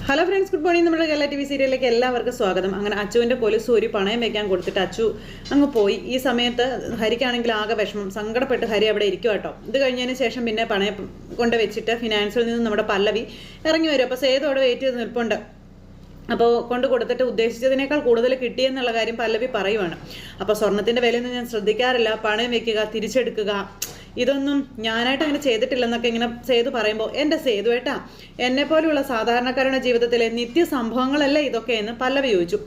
Hello friends, good morning. നമ്മുടെ Kerala TV സീരിയലിലേക്ക് എല്ലാവർക്കും സ്വാഗതം. അങ്ങനെ അച്ചുവിൻ്റെ കൊലുസ് ഒരു പണയം വെക്കാൻ കൊടുത്തിട്ട് അച്ചു അങ്ങ് പോയി. ഈ സമയത്ത് ഹരിക്കാണെങ്കിൽ ആകെ വിഷമം, സങ്കടപ്പെട്ട് ഹരി അവിടെ ഇരിക്കും കേട്ടോ. ഇത് കഴിഞ്ഞതിന് ശേഷം പിന്നെ പണയം കൊണ്ട് വെച്ചിട്ട് ഫിനാൻസിൽ നിന്ന് നമ്മുടെ പല്ലവി ഇറങ്ങി വരും. അപ്പോൾ സേതു അവിടെ വെയിറ്റ് ചെയ്ത് നിൽപ്പുണ്ട്. അപ്പോൾ കൊണ്ട് കൊടുത്തിട്ട് ഉദ്ദേശിച്ചതിനേക്കാൾ കൂടുതൽ കിട്ടിയെന്നുള്ള കാര്യം പല്ലവി പറയുവാണ്. അപ്പോൾ സ്വർണത്തിൻ്റെ വിലയൊന്നും ഞാൻ ശ്രദ്ധിക്കാറില്ല, പണയം വെക്കുക, തിരിച്ചെടുക്കുക, ഇതൊന്നും ഞാനായിട്ട് അങ്ങനെ ചെയ്തിട്ടില്ലെന്നൊക്കെ ഇങ്ങനെ സേതു പറയുമ്പോൾ, എൻ്റെ സേതു ഏട്ടാ, എന്നെപ്പോലെയുള്ള സാധാരണക്കാരുടെ ജീവിതത്തിലെ നിത്യ സംഭവങ്ങളല്ലേ ഇതൊക്കെ എന്ന് പല്ലവി ചോദിച്ചു.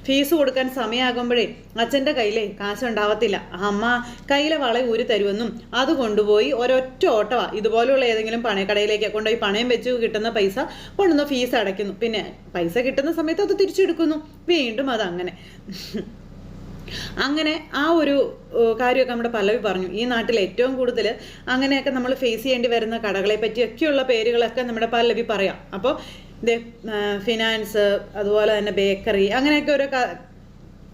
ഫീസ് കൊടുക്കാൻ സമയമാകുമ്പോഴേ അച്ഛൻ്റെ കയ്യിലെ കാശുണ്ടാവത്തില്ല, അമ്മ കയ്യിലെ വള ഊരി തരുമെന്നും അത് കൊണ്ടുപോയി ഒരൊറ്റ ഓട്ടവാ ഇതുപോലുള്ള ഏതെങ്കിലും പണയക്കടയിലേക്ക് കൊണ്ടുപോയി പണയം വെച്ച് കിട്ടുന്ന പൈസ കൊണ്ടുവന്ന് ഫീസ് അടയ്ക്കുന്നു, പിന്നെ പൈസ കിട്ടുന്ന സമയത്ത് അത് തിരിച്ചെടുക്കുന്നു, വീണ്ടും അതങ്ങനെ അങ്ങനെ ആ ഒരു കാര്യമൊക്കെ നമ്മുടെ പല്ലവി പറഞ്ഞു. ഈ നാട്ടിൽ ഏറ്റവും കൂടുതൽ അങ്ങനെയൊക്കെ നമ്മൾ ഫേസ് ചെയ്യേണ്ടി വരുന്ന കടകളെ പറ്റിയൊക്കെയുള്ള പേരുകളൊക്കെ നമ്മുടെ പല്ലവി പറയാം. അപ്പോൾ ഇത് ഫിനാൻസ്, അതുപോലെ തന്നെ ബേക്കറി, അങ്ങനെയൊക്കെ ഓരോ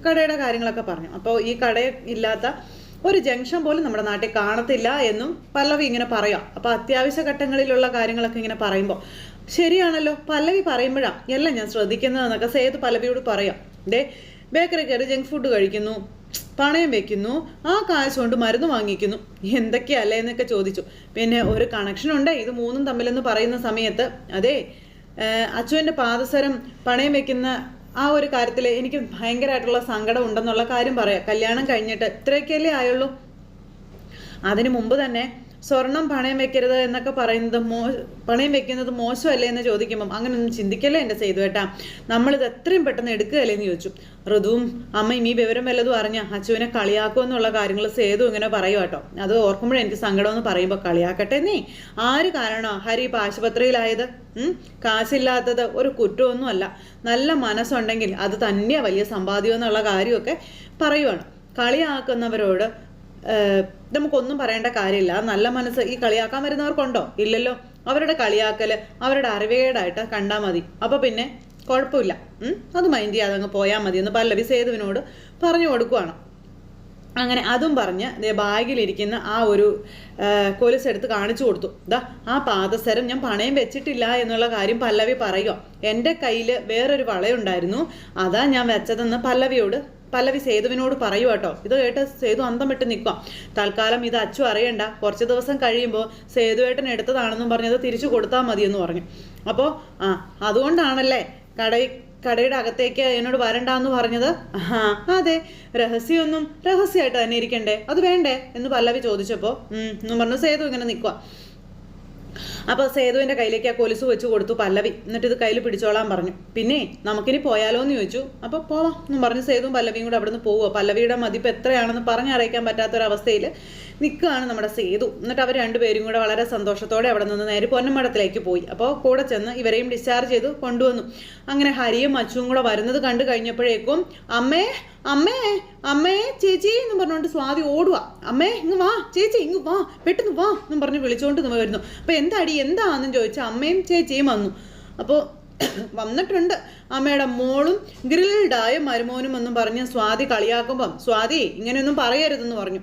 കടയുടെ കാര്യങ്ങളൊക്കെ പറഞ്ഞു. അപ്പോൾ ഈ കട ഇല്ലാത്ത ഒരു ജംഗ്ഷൻ പോലും നമ്മുടെ നാട്ടിൽ കാണത്തില്ല എന്നും പല്ലവി ഇങ്ങനെ പറയാം. അപ്പോൾ അത്യാവശ്യ ഘട്ടങ്ങളിലുള്ള കാര്യങ്ങളൊക്കെ ഇങ്ങനെ പറയുമ്പോൾ ശരിയാണല്ലോ, പല്ലവി പറയുമ്പോഴാണ് എല്ലാം ഞാൻ ശ്രദ്ധിക്കുന്നതെന്നൊക്കെ സേതു പല്ലവിയോട് പറയാം. ബേക്കറി കയറി ജങ്ക് ഫുഡ് കഴിക്കുന്നു, പണയം വെക്കുന്നു, ആ കാശ് കൊണ്ട് മരുന്ന് വാങ്ങിക്കുന്നു, എന്തൊക്കെയല്ലേ എന്നൊക്കെ ചോദിച്ചു. പിന്നെ ഒരു കണക്ഷനുണ്ട് ഇത് മൂന്നും തമ്മിലെന്ന് പറയുന്ന സമയത്ത്, അതെ അച്ചുവിൻ്റെ പാദസരം പണയം വെക്കുന്ന ആ ഒരു കാര്യത്തിൽ എനിക്ക് ഭയങ്കരമായിട്ടുള്ള സങ്കടം ഉണ്ടെന്നുള്ള കാര്യം പറയാം. കല്യാണം കഴിഞ്ഞിട്ട് ഇത്രയൊക്കെയല്ലേ ആയുള്ളൂ, അതിനു മുമ്പ് തന്നെ സ്വർണം പണയം വെക്കരുത് എന്നൊക്കെ പറയുന്നത് പണയം വെക്കുന്നത് മോശമല്ലേ എന്ന് ചോദിക്കുമ്പം അങ്ങനെയൊന്നും ചിന്തിക്കല്ലേ എൻ്റെ സേതു ഏട്ടാ, നമ്മളിത് എത്രയും പെട്ടെന്ന് എടുക്കുകയല്ലേ എന്ന് ചോദിച്ചു. ഋതുവും അമ്മയും ഈ വിവരം വല്ലതും അറിഞ്ഞ അച്ചുവിനെ കളിയാക്കുമെന്നുള്ള കാര്യങ്ങൾ സേതു ഇങ്ങനെ പറയും കേട്ടോ. അത് ഓർക്കുമ്പോഴേ എനിക്ക് സങ്കടമെന്ന് പറയുമ്പോൾ, കളിയാക്കട്ടെ നീ, ആര് കാരണോ ഹരി ഇപ്പം ആശുപത്രിയിലായത്? കാശില്ലാത്തത് ഒരു കുറ്റമൊന്നുമല്ല, നല്ല മനസ്സുണ്ടെങ്കിൽ അത് തന്നെയാണ് വലിയ സമ്പാദ്യം എന്നുള്ള കാര്യമൊക്കെ പറയുവാണ്. കളിയാക്കുന്നവരോട് നമുക്കൊന്നും പറയേണ്ട കാര്യമില്ല. നല്ല മനസ്സ് ഈ കളിയാക്കാൻ വരുന്നവർക്കുണ്ടോ? ഇല്ലല്ലോ. അവരുടെ കളിയാക്കല് അവരുടെ അറിവേടായിട്ട് കണ്ടാൽ മതി, അപ്പോൾ പിന്നെ കുഴപ്പമില്ല, അത് മൈൻഡ് ചെയ്യാതെ അങ്ങ് പോയാൽ മതി എന്ന് പല്ലവി സേതുവിനോട് പറഞ്ഞു കൊടുക്കുവാണ്. അങ്ങനെ അതും പറഞ്ഞ് ബാഗിലിരിക്കുന്ന ആ ഒരു കൊലുസെടുത്ത് കാണിച്ചു കൊടുത്തു. ആ പാദസരം ഞാൻ പണയം വെച്ചിട്ടില്ല എന്നുള്ള കാര്യം പല്ലവി പറയുക. എൻ്റെ കയ്യിൽ വേറൊരു വളയുണ്ടായിരുന്നു, അതാ ഞാൻ വെച്ചതെന്ന് പല്ലവി സേതുവിനോട് പറയൂ കേട്ടോ. ഇത് കേട്ട് സേതു അന്തം വിട്ട് നിൽക്കുക. തൽക്കാലം ഇത് അച്ചു അറിയണ്ട, കുറച്ച് ദിവസം കഴിയുമ്പോൾ സേതുവേട്ടൻ എടുത്തതാണെന്നും പറഞ്ഞത് തിരിച്ചു കൊടുത്താൽ മതിയെന്ന് പറഞ്ഞു. അപ്പോൾ അതുകൊണ്ടാണല്ലേ കടയുടെ അകത്തേക്ക് എന്നോട് വരണ്ടെന്ന് പറഞ്ഞത്? അതെ, രഹസ്യമായിട്ട് തന്നെ ഇരിക്കണ്ടേ, അത് വേണ്ടേ എന്ന് പല്ലവി ചോദിച്ചപ്പോൾ എന്നും പറഞ്ഞു സേതു ഇങ്ങനെ നിൽക്കുക. അപ്പോൾ സേതുവിൻ്റെ കയ്യിലേക്ക് ആ കൊലുസ് വെച്ച് കൊടുത്തു പല്ലവി. എന്നിട്ട് ഇത് കയ്യിൽ പിടിച്ചോളാൻ പറഞ്ഞു. പിന്നെ നമുക്കിനി പോയാലോ എന്ന് ചോദിച്ചു. അപ്പോൾ പോവാം എന്നും പറഞ്ഞു സേതുവും പല്ലവിയും കൂടെ അവിടെ നിന്ന് പോവുക. പല്ലവിയുടെ മതിപ്പ് എത്രയാണെന്ന് പറഞ്ഞറിയിക്കാൻ പറ്റാത്തൊരവസ്ഥയിൽ നിൽക്കുകയാണ് നമ്മുടെ സേതു. എന്നിട്ട് അവർ രണ്ടുപേരും കൂടെ വളരെ സന്തോഷത്തോടെ അവിടെ നിന്ന് നേരെ പൊന്നമടത്തിലേക്ക് പോയി. അപ്പോൾ കൂടെ ചെന്ന് ഇവരെയും ഡിസ്ചാർജ് ചെയ്ത് കൊണ്ടുവന്നു. അങ്ങനെ ഹരിയും അച്ചുവും കൂടെ വരുന്നത് കണ്ടു കഴിഞ്ഞപ്പോഴേക്കും അമ്മേ ചേച്ചി എന്നും പറഞ്ഞുകൊണ്ട് സ്വാതി ഓടുക. അമ്മേ ഇങ്ങ് വാ, ചേച്ചി ഇങ്ങ് വാ, പെട്ടെന്ന് വാ എന്നും പറഞ്ഞ് വിളിച്ചുകൊണ്ട് വരുന്നു. അപ്പോൾ എന്താണെന്ന് ചോദിച്ചാൽ അമ്മയും ചേച്ചിയും വന്നു. അപ്പോൾ വന്നിട്ടുണ്ട് അമ്മയുടെ മോളും ഗ്രിൽഡായ മരുമോനും എന്നും പറഞ്ഞ് സ്വാതി കളിയാക്കുമ്പം, സ്വാതി ഇങ്ങനെയൊന്നും പറയരുതെന്ന് പറഞ്ഞു.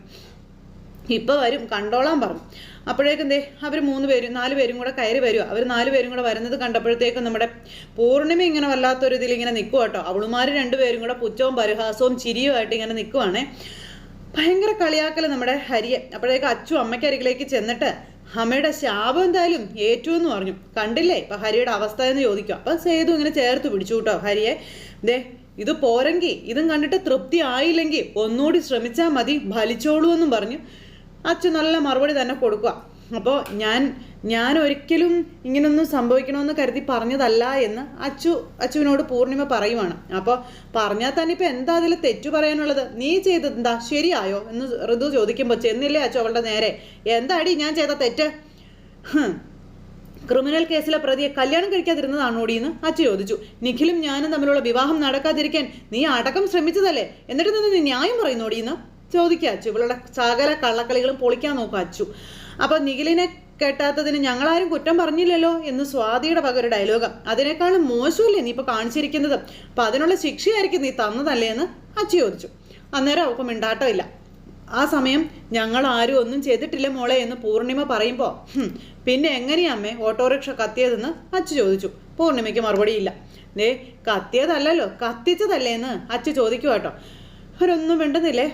ഇപ്പോൾ വരും, കണ്ടോളാൻ പറഞ്ഞു. അപ്പോഴേക്കും അവർ 4 പേരും കൂടെ കയറി വരുക. അവർ 4 പേരും കൂടെ വരുന്നത് കണ്ടപ്പോഴത്തേക്കും നമ്മുടെ പൂർണിമ ഇങ്ങനെ വല്ലാത്തൊരു ഇതിൽ ഇങ്ങനെ നിൽക്കുക കേട്ടോ. അവളുമാർ 2 പേരും കൂടെ പുച്ഛവും പരിഹാസവും ചിരിയുമായിട്ട് ഇങ്ങനെ നിൽക്കുവാണേ. ഭയങ്കര കളിയാക്കൽ നമ്മുടെ ഹരിയെ. അപ്പോഴേക്കും അച്ചു അമ്മയ്ക്കരികിലേക്ക് ചെന്നിട്ട് അമ്മയുടെ ശാപം എന്തായാലും ഏറ്റു എന്ന് പറഞ്ഞു. കണ്ടില്ലേ ഇപ്പം ഹരിയുടെ അവസ്ഥ എന്ന് ചോദിക്കുക. അപ്പം സേതു ഇങ്ങനെ ചേർത്ത് പിടിച്ചു കേട്ടോ ഹരിയെ. ഇത് പോരെങ്കിൽ, ഇതും കണ്ടിട്ട് തൃപ്തി ആയില്ലെങ്കിൽ ഒന്നുകൂടി ശ്രമിച്ചാൽ മതി, ഫലിച്ചോളൂ എന്നും പറഞ്ഞു അച്ചു നല്ല മറുപടി തന്നെ കൊടുക്കുക. അപ്പോൾ ഞാൻ ഒരിക്കലും ഇങ്ങനൊന്നും സംഭവിക്കണമെന്ന് കരുതി പറഞ്ഞതല്ല എന്ന് അച്ചുവിനോട് പൂർണിമ പറയുവാണ്. അപ്പോൾ പറഞ്ഞാൽ തന്നെ ഇപ്പം എന്താ അതിൽ തെറ്റു പറയാനുള്ളത്? നീ ചെയ്തതെന്താ ശരിയായോ എന്ന് ഋതു ചോദിക്കുമ്പോൾ, ചെന്നില്ലേ അച്ചു അവളുടെ നേരെ, എന്താടി ഞാൻ ചെയ്ത തെറ്റ്? ക്രിമിനൽ കേസിലെ പ്രതിയെ കല്യാണം കഴിക്കാതിരുന്നതാണോടി എന്ന് അച്ചു ചോദിച്ചു. നിഖിലും ഞാനും തമ്മിലുള്ള വിവാഹം നടക്കാതിരിക്കാൻ നീ അടക്കം ശ്രമിച്ചതല്ലേ, എന്നിട്ട് നിന്ന് നീ ന്യായം പറയുന്നോടി എന്ന് ചോദിക്കുക അച്ചു. ഇവളുടെ സകല കള്ളക്കളികളും പൊളിക്കാൻ നോക്കുക അച്ചു. അപ്പോൾ നിഖിലിനെ കെട്ടാത്തതിന് ഞങ്ങളാരും കുറ്റം പറഞ്ഞില്ലല്ലോ എന്ന് സ്വാതിയുടെ വക ഒരു ഡയലോഗ്. അതിനേക്കാളും മോശമല്ലേ നീ ഇപ്പോൾ കാണിച്ചിരിക്കുന്നത്, അപ്പം അതിനുള്ള ശിക്ഷയായിരിക്കും നീ തന്നതല്ലേ എന്ന് അച്ചു ചോദിച്ചു. അന്നേരം അവൾക്ക് മിണ്ടാട്ടം ഇല്ല. ആ സമയം ഞങ്ങൾ ആരും ഒന്നും ചെയ്തിട്ടില്ല മോളെ എന്ന് പൂർണിമ പറയുമ്പോൾ, പിന്നെ എങ്ങനെയാ അമ്മേ ഓട്ടോറിക്ഷ കത്തിയതെന്ന് അച്ചു ചോദിച്ചു. പൂർണിമയ്ക്ക് മറുപടിയില്ല. ദേ കത്തിയതല്ലല്ലോ കത്തിച്ചതല്ലേന്ന് അച്ചു ചോദിക്കുക കേട്ടോ. അവരൊന്നും മിണ്ടുന്നില്ലേ.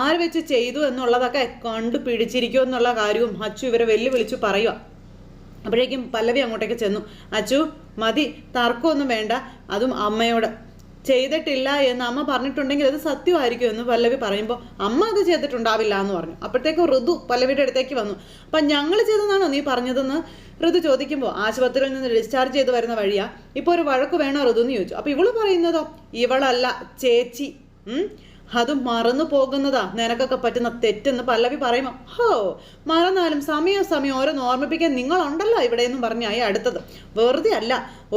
ആര് വെച്ച് ചെയ്തു എന്നുള്ളതൊക്കെ കണ്ടുപിടിച്ചിരിക്കുമോ എന്നുള്ള കാര്യവും അച്ചു ഇവരെ വെല്ലുവിളിച്ചു പറയുക. അപ്പോഴേക്കും പല്ലവി അങ്ങോട്ടേക്ക് ചെന്നു. അച്ചു മതി, തർക്കമൊന്നും വേണ്ട, അതും അമ്മയോട്. ചെയ്തിട്ടില്ല എന്ന് അമ്മ പറഞ്ഞിട്ടുണ്ടെങ്കിൽ അത് സത്യമായിരിക്കും എന്ന് പല്ലവി പറയുമ്പോൾ അമ്മ അത് ചെയ്തിട്ടുണ്ടാവില്ല എന്ന് പറഞ്ഞു. അപ്പോഴത്തേക്കും ഋതു പല്ലവിയുടെ അടുത്തേക്ക് വന്നു. അപ്പം ഞങ്ങൾ ചെയ്തതാണോ നീ പറഞ്ഞതെന്ന് ഋതു ചോദിക്കുമ്പോൾ ആശുപത്രിയിൽ നിന്ന് ഡിസ്ചാർജ് ചെയ്ത് വരുന്ന വഴിയാ, ഇപ്പോൾ ഒരു വഴക്ക് വേണോ ഋതു എന്ന് ചോദിച്ചു. അപ്പം ഇവള് പറയുന്നതോ ഇവളല്ല ചേച്ചി, അതും മറന്നു പോകുന്നതാ നിനക്കൊക്കെ പറ്റുന്ന തെറ്റെന്ന് പല്ലവി പറയുമ്പോൾ ഹോ മറന്നാലും സമയം ഓരോന്ന് ഓർമ്മിപ്പിക്കാൻ നിങ്ങളുണ്ടല്ലോ ഇവിടെ എന്നും പറഞ്ഞായി അടുത്തത്. വെറുതെ അല്ല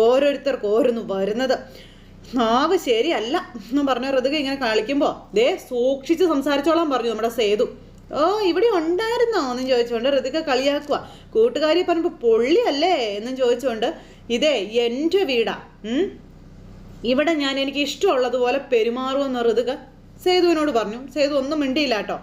ഓരോരുത്തർക്ക് ഓരോന്ന് വരുന്നത്, നാവ് ശരിയല്ല എന്നും പറഞ്ഞ ഋതുക ഇങ്ങനെ കളിക്കുമ്പോൾ ദേ സൂക്ഷിച്ച് സംസാരിച്ചോളാൻ പറഞ്ഞു നമ്മുടെ സേതു. ഓ ഇവിടെ ഉണ്ടായിരുന്നോ എന്നും ചോദിച്ചുകൊണ്ട് ഋതുക കളിയാക്കുക. കൂട്ടുകാരി പറഞ്ഞപ്പോൾ പൊള്ളിയല്ലേ എന്നും ചോദിച്ചുകൊണ്ട് ഇതേ എൻ്റെ വീടാ, ഇവിടെ ഞാൻ എനിക്ക് ഇഷ്ടമുള്ളതുപോലെ പെരുമാറുമെന്ന് ഋതുക സേതുവിനോട് പറഞ്ഞു. സേതു ഒന്നും മിണ്ടിയില്ല കേട്ടോ.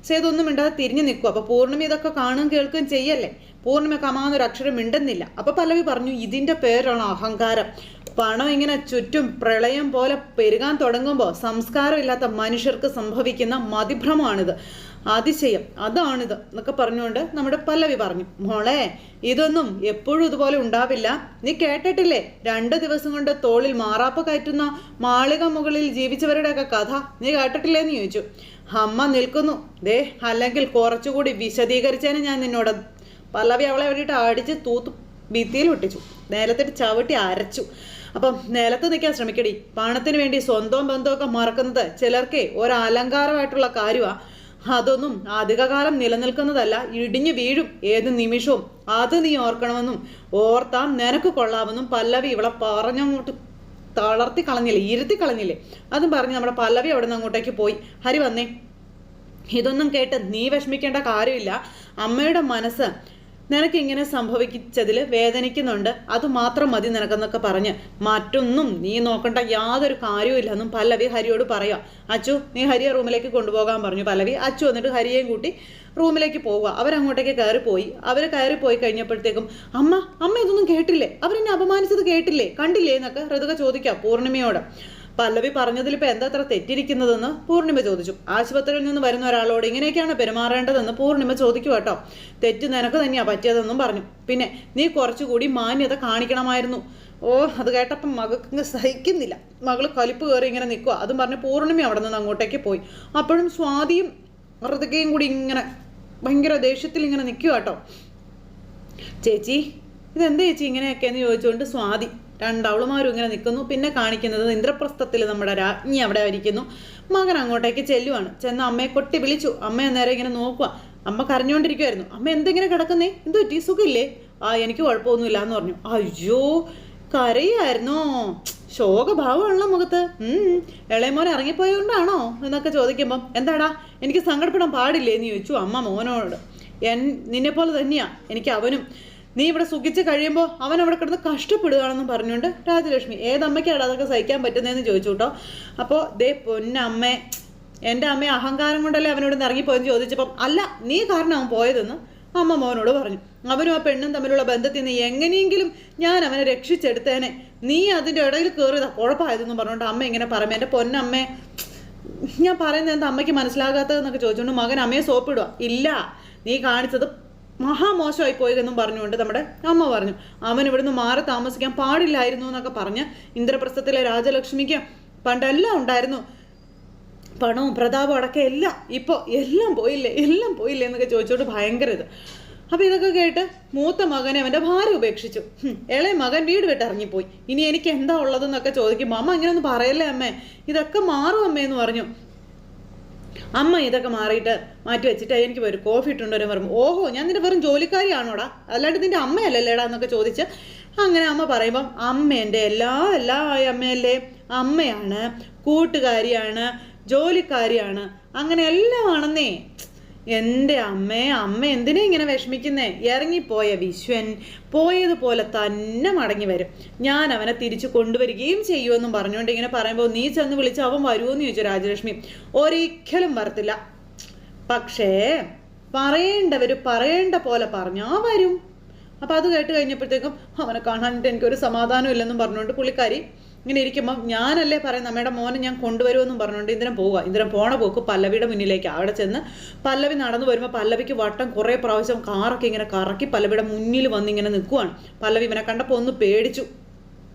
സേതു ഒന്നും മിണ്ടാതെ തിരിഞ്ഞു നിൽക്കും. അപ്പോൾ പൂർണ്ണിമ ഇതൊക്കെ കാണുകയും കേൾക്കുകയും ചെയ്യല്ലേ. പൂർണ്ണിമ കമാന്നൊരു അക്ഷരം മിണ്ടുന്നില്ല. അപ്പോൾ പല്ലവി പറഞ്ഞു ഇതിൻ്റെ പേരാണ് അഹങ്കാരം. പണം ഇങ്ങനെ ചുറ്റും പ്രളയം പോലെ പെരുകാൻ തുടങ്ങുമ്പോൾ സംസ്കാരമില്ലാത്ത മനുഷ്യർക്ക് സംഭവിക്കുന്ന മതിഭ്രമമാണിത്, അതിശയം അതാണിത് എന്നൊക്കെ പറഞ്ഞുകൊണ്ട് നമ്മുടെ പല്ലവി പറഞ്ഞു. മോളെ ഇതൊന്നും എപ്പോഴും ഇതുപോലെ ഉണ്ടാവില്ല. നീ കേട്ടിട്ടില്ലേ 2 ദിവസം കൊണ്ട് തോളിൽ മാറാപ്പ് കയറ്റുന്ന മാളിക മുകളിൽ ജീവിച്ചവരുടെയൊക്കെ കഥ നീ കേട്ടിട്ടില്ലേന്ന് ചോദിച്ചു. അമ്മ നിൽക്കുന്നു ദേ, അല്ലെങ്കിൽ കുറച്ചുകൂടി വിശദീകരിച്ചേനെ ഞാൻ നിന്നോട്. പല്ലവി അവളെ വേണ്ടിയിട്ട് അടിച്ച് തൂത്ത് ഭിത്തിയിൽ ഒട്ടിച്ചു, നിലത്തിട്ട് ചവിട്ടി അരച്ചു. അപ്പം നിലത്ത് നിൽക്കാൻ ശ്രമിക്കടി. പണത്തിന് വേണ്ടി സ്വന്തവും ബന്ധമൊക്കെ മറക്കുന്നത് ചിലർക്ക് ഒരലങ്കാരമായിട്ടുള്ള കാര്യമാണ്. അതൊന്നും അധികകാലം നിലനിൽക്കുന്നതല്ല, ഇടിഞ്ഞു വീഴും ഏത് നിമിഷവും. അത് നീ ഓർക്കണമെന്നും ഓർത്താം നിനക്ക് കൊള്ളാമെന്നും പല്ലവി ഇവളെ പറഞ്ഞങ്ങോട്ട് തളർത്തി കളഞ്ഞില്ലേ, ഇരുത്തി കളഞ്ഞില്ലേ. അതും പറഞ്ഞ് നമ്മുടെ പല്ലവി അവിടെ നിന്ന് അങ്ങോട്ടേക്ക് പോയി. ഹരി വന്നേ, ഇതൊന്നും കേട്ട് നീ വിഷമിക്കേണ്ട കാര്യമില്ല. അമ്മയുടെ മനസ്സ് നിനക്കിങ്ങനെ സംഭവിച്ചതിൽ വേദനിക്കുന്നുണ്ട്, അതുമാത്രം മതി നിനക്കെന്നൊക്കെ പറഞ്ഞ് മറ്റൊന്നും നീ നോക്കേണ്ട യാതൊരു കാര്യവും എന്നും പല്ലവി ഹരിയോട് പറയാം. അച്ചു നീ ഹരിയെ റൂമിലേക്ക് കൊണ്ടുപോകാൻ പറഞ്ഞു പല്ലവി. അച്ചു വന്നിട്ട് ഹരിയെയും കൂട്ടി റൂമിലേക്ക് പോവുക. അവരങ്ങോട്ടേക്ക് കയറിപ്പോയി. അവർ കയറിപ്പോയി കഴിഞ്ഞപ്പോഴത്തേക്കും അമ്മ ഇതൊന്നും കേട്ടില്ലേ, അവരെന്നെ അപമാനിച്ചത് കേട്ടില്ലേ കണ്ടില്ലേ എന്നൊക്കെ ഋതുക ചോദിക്കാം പൂർണിമയോട്. പല്ലവി പറഞ്ഞതിൽ ഇപ്പം എന്താ അത്ര തെറ്റിരിക്കുന്നതെന്ന് പൂർണിമ ചോദിച്ചു. ആശുപത്രിയിൽ നിന്ന് വരുന്ന ഒരാളോട് ഇങ്ങനെയൊക്കെയാണ് പെരുമാറേണ്ടതെന്ന് പൂർണിമ ചോദിക്കും കേട്ടോ. തെറ്റ് നിനക്ക് തന്നെയാണ് പറ്റിയതെന്നും പറഞ്ഞു. പിന്നെ നീ കുറച്ചുകൂടി മാന്യത കാണിക്കണമായിരുന്നു. ഓ അത് കേട്ടപ്പം മകൾക്ക് സഹിക്കുന്നില്ല. മകള് കലിപ്പ് കയറി ഇങ്ങനെ നിൽക്കുക. അതും പറഞ്ഞ് പൂർണിമ അവിടെ നിന്ന് അങ്ങോട്ടേക്ക് പോയി. അപ്പോഴും സ്വാതിയും ഋതുകയും കൂടി ഇങ്ങനെ ഭയങ്കര ദേഷ്യത്തിൽ ഇങ്ങനെ നിൽക്കുക കേട്ടോ. ചേച്ചി ഇതെന്താ ചേച്ചി ഇങ്ങനെയൊക്കെയെന്ന് ചോദിച്ചുകൊണ്ട് സ്വാതി രണ്ടാളുമാരും ഇങ്ങനെ നിൽക്കുന്നു. പിന്നെ കാണിക്കുന്നത് ഇന്ദ്രപ്രസ്ഥത്തിൽ നമ്മുടെ രാജ്ഞി അവിടെ ഇരിക്കുന്നു. മകൻ അങ്ങോട്ടേക്ക് ചെല്ലുവാണ്. ചെന്ന് അമ്മയെ കൊട്ടി വിളിച്ചു. അമ്മ നേരെ ഇങ്ങനെ നോക്കുക. അമ്മ കരഞ്ഞുകൊണ്ടിരിക്കുമായിരുന്നു. അമ്മ എന്തെങ്കിലും കിടക്കുന്നേ, എന്തു പറ്റി, സുഖമില്ലേ? എനിക്ക് കുഴപ്പമൊന്നുമില്ല എന്ന് പറഞ്ഞു. അയ്യോ കരയായിരുന്നോ, ശോകഭാവമുള്ള മുഖത്ത്. ഇളയമോൻ ഇറങ്ങിപ്പോയോണ്ടാണോ എന്നൊക്കെ ചോദിക്കുമ്പം എന്താടാ എനിക്ക് സങ്കടപ്പെടാൻ പാടില്ലേ എന്ന് ചോദിച്ചു അമ്മ മോനോട്. നിന്നെപ്പോലെ തന്നെയാ എനിക്ക് അവനും. നീ ഇവിടെ സുഖിച്ച് കഴിയുമ്പോൾ അവൻ അവിടെ കിടന്ന് കഷ്ടപ്പെടുകയാണെന്നും പറഞ്ഞുകൊണ്ട് രാജലക്ഷ്മി ഏതമ്മയ്ക്കാണ് അതൊക്കെ സഹിക്കാൻ പറ്റുന്നതെന്ന് ചോദിച്ചു കേട്ടോ. അപ്പോൾ ദേ പൊന്നമ്മേ, എൻ്റെ അമ്മയെ അഹങ്കാരം കൊണ്ടല്ലേ അവനോട് ഇറങ്ങിപ്പോയെന്ന് ചോദിച്ചപ്പം അല്ല നീ കാരണം അവൻ പോയതെന്ന് അമ്മ മോനോട് പറഞ്ഞു. അവനും ആ പെണ്ണും തമ്മിലുള്ള ബന്ധത്തിൽ നിന്ന് എങ്ങനെയെങ്കിലും ഞാൻ അവനെ രക്ഷിച്ചെടുത്തേനെ, നീ അതിൻ്റെ ഇടയിൽ കയറിയതാ കുഴപ്പമായതെന്ന് പറഞ്ഞുകൊണ്ട് അമ്മ ഇങ്ങനെ പറയുമ്പോൾ എൻ്റെ പൊന്നമ്മേ ഞാൻ പറയുന്നത് എന്താ അമ്മയ്ക്ക് മനസ്സിലാകാത്തതെന്നൊക്കെ ചോദിച്ചുകൊണ്ട് മകൻ അമ്മയെ സോപ്പിടുക. ഇല്ല നീ കാണിച്ചത് മഹാമോശമായി പോയതെന്നും പറഞ്ഞുകൊണ്ട് നമ്മുടെ അമ്മ പറഞ്ഞു. അവൻ ഇവിടുന്ന് മാറി താമസിക്കാൻ പാടില്ലായിരുന്നു എന്നൊക്കെ പറഞ്ഞ് ഇന്ദ്രപ്രസ്ഥത്തിലെ രാജലക്ഷ്മിക്ക് പണ്ടെല്ലാം ഉണ്ടായിരുന്നു, പണവും പ്രതാപവും അടക്കം എല്ലാം. ഇപ്പോൾ എല്ലാം പോയില്ലേ എന്നൊക്കെ ചോദിച്ചോണ്ട് ഭയങ്കര ഇത്. അപ്പോൾ ഇതൊക്കെ കേട്ട് മൂത്ത മകനെ അവൻ്റെ ഭാര്യ ഉപേക്ഷിച്ചു. ഇളയ മകൻ വീട് വിട്ട് ഇറങ്ങിപ്പോയി. ഇനി എനിക്ക് എന്താ ഉള്ളതെന്നൊക്കെ ചോദിക്കുമ്പോൾ അമ്മ ഇങ്ങനെയൊന്നും പറയല്ലേ അമ്മേ, ഇതൊക്കെ മാറും അമ്മയെന്ന് പറഞ്ഞു. അമ്മ ഇതൊക്കെ മാറിയിട്ട് മാറ്റി വെച്ചിട്ട് എനിക്ക് ഒരു കോഫി ഇട്ടുണ്ടോ പറഞ്ഞു. ഓഹോ ഞാൻ നിന്റെ വെറും ജോലിക്കാരിയാണോടാ, അല്ലാണ്ട് നിന്റെ അമ്മയല്ലല്ലേടാ എന്നൊക്കെ ചോദിച്ച് അങ്ങനെ അമ്മ പറയുമ്പം അമ്മ എൻ്റെ എല്ലാ അമ്മയല്ലേ, അമ്മയാണ്, കൂട്ടുകാരിയാണ്, ജോലിക്കാരിയാണ്, അങ്ങനെ എല്ലാം ആണെന്നേ. എൻ്റെ അമ്മ എന്തിനാ ഇങ്ങനെ വിഷമിക്കുന്നേ? ഇറങ്ങിപ്പോയ വിശ്വൻ പോയതുപോലെ തന്നെ മടങ്ങി വരും, ഞാൻ അവനെ തിരിച്ചു കൊണ്ടുവരികയും ചെയ്യുമെന്നും പറഞ്ഞുകൊണ്ട് ഇങ്ങനെ പറയുമ്പോൾ നീ ചെന്ന് വിളിച്ച് അവൻ വരുമോയെന്ന് ചോദിച്ചു രാജലക്ഷ്മി. ഒരിക്കലും വരത്തില്ല, പക്ഷേ പറയേണ്ടവർ പറയേണ്ട പോലെ പറഞ്ഞാൽ വരും. അപ്പോൾ അത് കേട്ട് കഴിഞ്ഞപ്പോഴത്തേക്കും അവനെ കാണാനിട്ട് എനിക്കൊരു സമാധാനം ഇല്ലെന്നും പറഞ്ഞുകൊണ്ട് പുള്ളിക്കാരി ഇങ്ങനെ ഇരിക്കുമ്പം ഞാനല്ലേ പറയുന്നത് അമ്മയുടെ മോനെ ഞാൻ കൊണ്ടുവരുമെന്നും പറഞ്ഞുകൊണ്ട് ഇന്ദ്രൻ പോവുക. ഇന്ദ്രൻ പോണ പോക്ക് പല്ലവിയുടെ മുന്നിലേക്ക്. അവിടെ ചെന്ന് പല്ലവി നടന്നു വരുമ്പോൾ പല്ലവിക്ക് വട്ടം കുറേ പ്രാവശ്യം കാറൊക്കെ ഇങ്ങനെ കറക്കി പല്ലവിയുടെ മുന്നിൽ വന്നിങ്ങനെ നിൽക്കുവാണ്. പല്ലവി ഇവനെ കണ്ടപ്പോൾ ഒന്ന് പേടിച്ചു.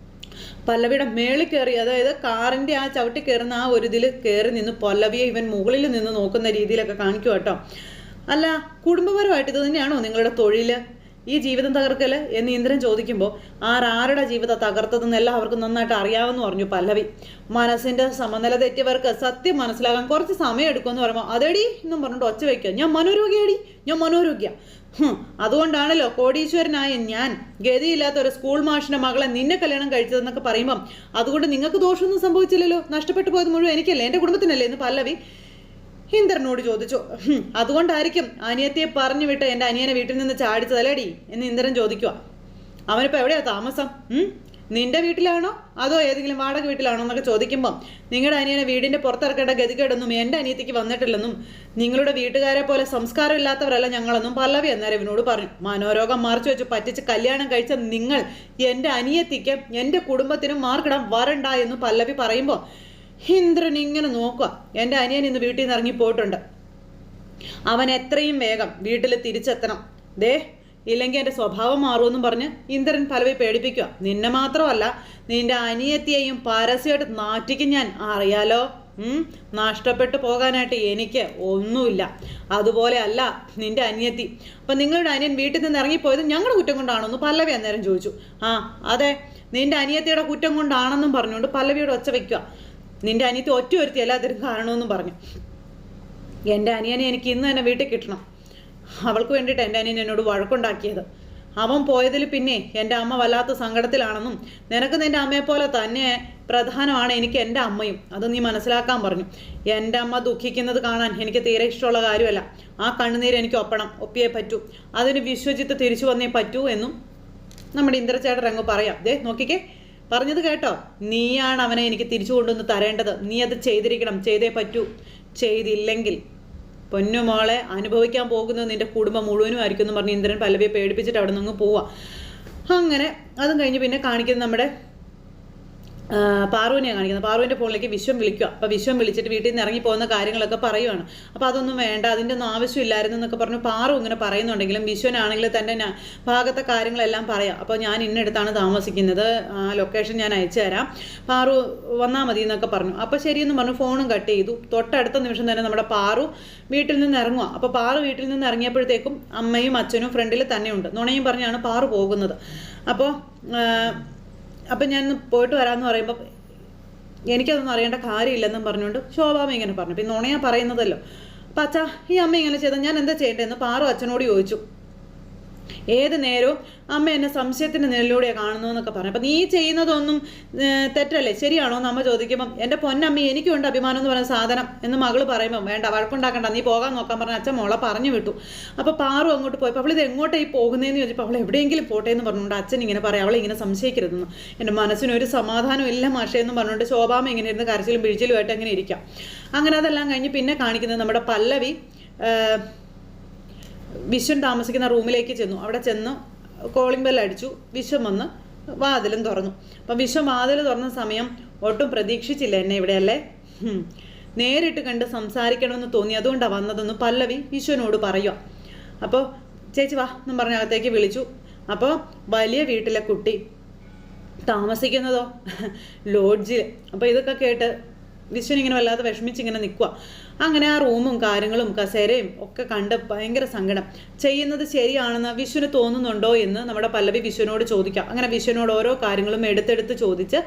പല്ലവിയുടെ മേളിൽ കയറി, അതായത് കാറിൻ്റെ ആ ചവിട്ടി കയറുന്ന ആ ഒരു ഇതിൽ കയറി നിന്ന് പല്ലവിയെ ഇവൻ മുകളിൽ നിന്ന് നോക്കുന്ന രീതിയിലൊക്കെ കാണിക്കും കേട്ടോ. അല്ല, കുടുംബപരമായിട്ട് ഇത് തന്നെയാണോ നിങ്ങളുടെ തൊഴിൽ, ഈ ജീവിതം തകർക്കൽ എന്ന് ഇന്ദ്രൻ ചോദിക്കുമ്പോൾ ആരുടെ ജീവിതം തകർത്തതെന്ന് എല്ലാവർക്കും നന്നായിട്ട് അറിയാമെന്ന് പറഞ്ഞു പല്ലവി. മനസ്സിൻ്റെ സമനില തെറ്റിയവർക്ക് സത്യം മനസ്സിലാകാൻ കുറച്ച് സമയം എടുക്കുമെന്ന് പറയുമ്പോൾ അതെടി എന്നും പറഞ്ഞിട്ട് ഒച്ച വയ്ക്കുക. ഞാൻ മനോരോഗ്യടി, ഞാൻ മനോരോഗ്യ. അതുകൊണ്ടാണല്ലോ കോടീശ്വരനായ ഞാൻ ഗതിയില്ലാത്ത ഒരു സ്കൂൾ മാഷിന്റെ മകളെ നിന്നെ കല്യാണം കഴിച്ചതെന്നൊക്കെ പറയുമ്പം അതുകൊണ്ട് നിങ്ങൾക്ക് ദോഷമൊന്നും സംഭവിച്ചില്ലല്ലോ, നഷ്ടപ്പെട്ടു പോയത് മുഴുവൻ എനിക്കല്ലേ, എൻ്റെ കുടുംബത്തിനല്ലേ എന്ന് പല്ലവി ഇന്ദ്രനോട് ചോദിച്ചു. അതുകൊണ്ടായിരിക്കും അനിയത്തിയെ പറഞ്ഞു വിട്ട് എൻ്റെ അനിയനെ വീട്ടിൽ നിന്ന് ചാടിച്ചതല്ലേടി എന്ന് ഇന്ദ്രൻ ചോദിക്കുക. അവനിപ്പോൾ എവിടെയാ താമസം? നിന്റെ വീട്ടിലാണോ അതോ ഏതെങ്കിലും വാടക വീട്ടിലാണോ എന്നൊക്കെ ചോദിക്കുമ്പം നിങ്ങളുടെ അനിയനെ വീടിൻ്റെ പുറത്തിറക്കേണ്ട ഗതികേടൊന്നും എൻ്റെ അനിയത്തിക്ക് വന്നിട്ടില്ലെന്നും നിങ്ങളുടെ വീട്ടുകാരെ പോലെ സംസ്കാരം ഇല്ലാത്തവരല്ല ഞങ്ങളെന്നും പല്ലവി അന്നേരം ഇവനോട് പറഞ്ഞു. മനോരോഗം മറച്ചു വെച്ച് പറ്റിച്ച് കല്യാണം കഴിച്ച നിങ്ങൾ എൻ്റെ അനിയത്തിക്ക് എൻ്റെ കുടുംബത്തിനും മാർക്കിടാൻ വരണ്ട എന്ന് പല്ലവി പറയുമ്പോൾ ഇന്ദ്രൻ ഇങ്ങനെ നോക്കുക. എൻ്റെ അനിയൻ ഇന്ന് വീട്ടിൽ നിന്ന് ഇറങ്ങിപ്പോയിട്ടുണ്ട്, അവൻ എത്രയും വേഗം വീട്ടിൽ തിരിച്ചെത്തണം, ദേ ഇല്ലെങ്കിൽ എൻ്റെ സ്വഭാവം മാറുമെന്നും പറഞ്ഞ് ഇന്ദ്രൻ പല്ലവി പേടിപ്പിക്കുക. നിന്നെ മാത്രമല്ല നിന്റെ അനിയത്തിയെയും പരസ്യമായിട്ട് നാറ്റിക്കും ഞാൻ, അറിയാലോ. നഷ്ടപ്പെട്ടു പോകാനായിട്ട് എനിക്ക് ഒന്നുമില്ല, അതുപോലെ അല്ല നിന്റെ അനിയത്തി. അപ്പം നിങ്ങളുടെ അനിയൻ വീട്ടിൽ നിന്ന് ഇറങ്ങിപ്പോയത് ഞങ്ങളുടെ കുറ്റം കൊണ്ടാണോ എന്ന് പല്ലവി അന്നേരം ചോദിച്ചു. അതെ, നിന്റെ അനിയത്തിയുടെ കുറ്റം കൊണ്ടാണെന്നും പറഞ്ഞുകൊണ്ട് പല്ലവിയോട് ഒച്ച വയ്ക്കുക. നിന്റെ അനിയത്തി ഒറ്റ ഒരുത്തി എല്ലാത്തിനും കാരണമെന്നും പറഞ്ഞു. എൻ്റെ അനിയനെ എനിക്ക് ഇന്ന് തന്നെ വീട്ടിൽ കിട്ടണം. അവൾക്ക് വേണ്ടിയിട്ട് എൻ്റെ അനിയൻ എന്നോട് വഴക്കുണ്ടാക്കിയത്. അവൻ പോയതിൽ പിന്നെ എൻ്റെ അമ്മ വല്ലാത്ത സങ്കടത്തിലാണെന്നും നിനക്ക് നിൻ്റെ അമ്മയെപ്പോലെ തന്നെ പ്രധാനമാണ് എനിക്ക് എൻ്റെ അമ്മയും, അത് നീ മനസ്സിലാക്കാൻ പറഞ്ഞു. എൻ്റെ അമ്മ ദുഃഖിക്കുന്നത് കാണാൻ എനിക്ക് തീരെ ഇഷ്ടമുള്ള കാര്യമല്ല. ആ കണ്ണുനീര് എനിക്ക് ഒപ്പിയേ പറ്റൂ. അതിന് വിശ്വജിത്ത് തിരിച്ചു വന്നേ പറ്റൂ എന്നും നമ്മുടെ ഇന്ദ്രചേട്ടൻ അങ്ങ് പറയാം. ദേ നോക്കിക്കേ, പറഞ്ഞത് കേട്ടോ, നീയാണ് അവനെ എനിക്ക് തിരിച്ചു കൊണ്ടുവന്ന് തരേണ്ടത്. നീ അത് ചെയ്തിരിക്കണം, ചെയ്തേ പറ്റൂ. ചെയ്തില്ലെങ്കിൽ പൊന്നുമോളെ അനുഭവിക്കാൻ പോകുന്നത് നിന്റെ കുടുംബം മുഴുവനും ആയിരിക്കും എന്ന് പറഞ്ഞ് ഇന്ദ്രൻ പല്ലവിയെ പേടിപ്പിച്ചിട്ട് അവിടെ നിന്ന് പോവാം. അങ്ങനെ അതും കഴിഞ്ഞ് പിന്നെ കാണിക്കുന്നത് നമ്മുടെ പാറുവിനെയാണ് കാണിക്കുന്നത്. പാറുവിൻ്റെ ഫോണിലേക്ക് വിശ്വം വിളിക്കുക. അപ്പോൾ വിശ്വം വിളിച്ചിട്ട് വീട്ടിൽ നിന്ന് ഇറങ്ങി പോകുന്ന കാര്യങ്ങളൊക്കെ പറയുവാണ്. അപ്പോൾ അതൊന്നും വേണ്ട, അതിൻ്റെ ഒന്നും ആവശ്യമില്ലായിരുന്നു എന്നൊക്കെ പറഞ്ഞു പാറു ഇങ്ങനെ പറയുന്നുണ്ടെങ്കിലും വിശ്വനാണെങ്കിൽ തൻ്റെ ഭാഗത്തെ കാര്യങ്ങളെല്ലാം പറയാം. അപ്പോൾ ഞാൻ ഇന്നടുത്താണ് താമസിക്കുന്നത്, ആ ലൊക്കേഷൻ ഞാൻ അയച്ചു തരാം, പാറു വന്നാൽ മതി എന്നൊക്കെ പറഞ്ഞു. അപ്പോൾ ശരിയെന്ന് പറഞ്ഞു ഫോണും കട്ട് ചെയ്തു. തൊട്ടടുത്ത നിമിഷം തന്നെ നമ്മുടെ പാറു വീട്ടിൽ നിന്ന് ഇറങ്ങുക. അപ്പോൾ പാറു വീട്ടിൽ നിന്ന് ഇറങ്ങിയപ്പോഴത്തേക്കും അമ്മയും അച്ഛനും ഫ്രണ്ടിൽ തന്നെയുണ്ട്. നുണയും പറഞ്ഞാണ് പാറു പോകുന്നത്. അപ്പം ഞാൻ പോയിട്ട് വരാമെന്ന് പറയുമ്പോൾ എനിക്കതൊന്നും അറിയേണ്ട കാര്യമില്ലെന്നും പറഞ്ഞുകൊണ്ട് ശോഭാമ ഇങ്ങനെ പറഞ്ഞു. പിന്നെ നുണയാ പറയുന്നതല്ലോ. അപ്പം അച്ഛാ ഈ അമ്മ ഇങ്ങനെ ചെയ്താൽ ഞാൻ എന്താ ചെയ്യേണ്ടതെന്ന് പാറു അച്ഛനോട് ചോദിച്ചു. ഏത് നേരവും അമ്മ എന്നെ സംശയത്തിൻ്റെ നിലയിലൂടെയാണ് കാണുന്നു എന്നൊക്കെ പറഞ്ഞു. അപ്പം നീ ചെയ്യുന്നതൊന്നും തെറ്റല്ലേ, ശരിയാണോ എന്ന് അമ്മ ചോദിക്കുമ്പം എൻ്റെ പൊന്നമ്മ എനിക്കുണ്ട് അഭിമാനം എന്ന് പറയുന്ന സാധനം എന്ന് മകൾ പറയുമ്പം വേണ്ട വഴക്കുണ്ടാക്കണ്ട, നീ പോകാൻ നോക്കാൻ പറഞ്ഞ അച്ഛൻ മോളെ പറഞ്ഞു വിട്ടു. അപ്പോൾ പാറു അങ്ങോട്ട് പോയപ്പോൾ അവളിത് എങ്ങോട്ടായി പോകുന്നതെന്ന് ചോദിച്ചപ്പോൾ അവൾ എവിടെയെങ്കിലും പോട്ടെ എന്ന് പറഞ്ഞുകൊണ്ട് അച്ഛൻ ഇങ്ങനെ പറയാം, അവളെ ഇങ്ങനെ സംശയിക്കരുതെന്ന്. എൻ്റെ മനസ്സിനൊരു സമാധാനം ഇല്ല മാഷയെന്നും പറഞ്ഞുകൊണ്ട് ശോഭാമ ഇങ്ങനെ ഇരുന്ന് കരച്ചിലും പിഴിച്ചിലുമായിട്ട് അങ്ങനെ ഇരിക്കാം. അങ്ങനെ അതെല്ലാം കഴിഞ്ഞ് പിന്നെ കാണിക്കുന്നത് നമ്മുടെ പല്ലവി വിശ്വൻ താമസിക്കുന്ന റൂമിലേക്ക് ചെന്നു. അവിടെ ചെന്ന് കോളിംഗ് ബെൽ അടിച്ചു. വിശ്വം വന്ന് വാതിലും തുറന്നു. അപ്പം വിശ്വം വാതിൽ തുറന്ന സമയം ഒട്ടും പ്രതീക്ഷിച്ചില്ല എന്നെ ഇവിടെയല്ലേ, നേരിട്ട് കണ്ട് സംസാരിക്കണമെന്ന് തോന്നി, അതുകൊണ്ടാണ് വന്നതെന്ന് പല്ലവി വിശ്വനോട് പറയുക. അപ്പോൾ ചേച്ചി വാ എന്നും പറഞ്ഞ് അകത്തേക്ക് വിളിച്ചു. അപ്പോൾ വലിയ വീട്ടിലെ കുട്ടി താമസിക്കുന്നതോ ലോഡ്ജിൽ. അപ്പോൾ ഇതൊക്കെ കേട്ട് വിശ്വനിങ്ങനെ വല്ലാതെ വിഷമിച്ചിങ്ങനെ നിൽക്കുക. അങ്ങനെ ആ റൂമും കാര്യങ്ങളും കസേരയും ഒക്കെ കണ്ട് ഭയങ്കര സങ്കടം. ചെയ്യുന്നത് ശരിയാണെന്ന് വിശ്വന് തോന്നുന്നുണ്ടോ എന്ന് നമ്മുടെ പല്ലവി വിശ്വനോട് ചോദിക്കാം. അങ്ങനെ വിശ്വനോട് ഓരോ കാര്യങ്ങളും എടുത്തെടുത്ത് ചോദിച്ച്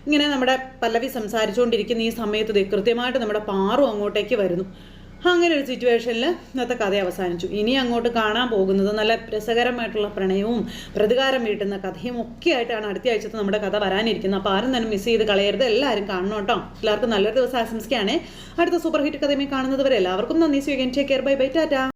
ഇങ്ങനെ നമ്മുടെ പല്ലവി സംസാരിച്ചുകൊണ്ടിരിക്കുന്ന ഈ സമയത്ത് കൃത്യമായിട്ട് നമ്മുടെ പാറു അങ്ങോട്ടേക്ക് വരുന്നു. അങ്ങനെ ഒരു സിറ്റുവേഷനിൽ ഇന്നത്തെ കഥ അവസാനിച്ചു. ഇനി അങ്ങോട്ട് കാണാൻ പോകുന്നത് നല്ല രസകരമായിട്ടുള്ള പ്രണയവും പ്രതികാരം വീട്ടുന്ന കഥയും ഒക്കെ ആയിട്ടാണ് അടുത്ത ആഴ്ചത്തെ നമ്മുടെ കഥ വരാനിരിക്കുന്നത്. അപ്പോൾ ആരും തന്നെ മിസ് ചെയ്ത് കളയരുത്, എല്ലാവരും കാണണം കേട്ടോ. എല്ലാവർക്കും നല്ലൊരു ദിവസം ആശംസിക്കുകയാണ്. അടുത്ത സൂപ്പർ ഹിറ്റ് കഥയുമായി കാണുന്നത് വരെ എല്ലാവർക്കും നന്ദി. സ്വീകരിച്ച് take care, bye bye, Tata.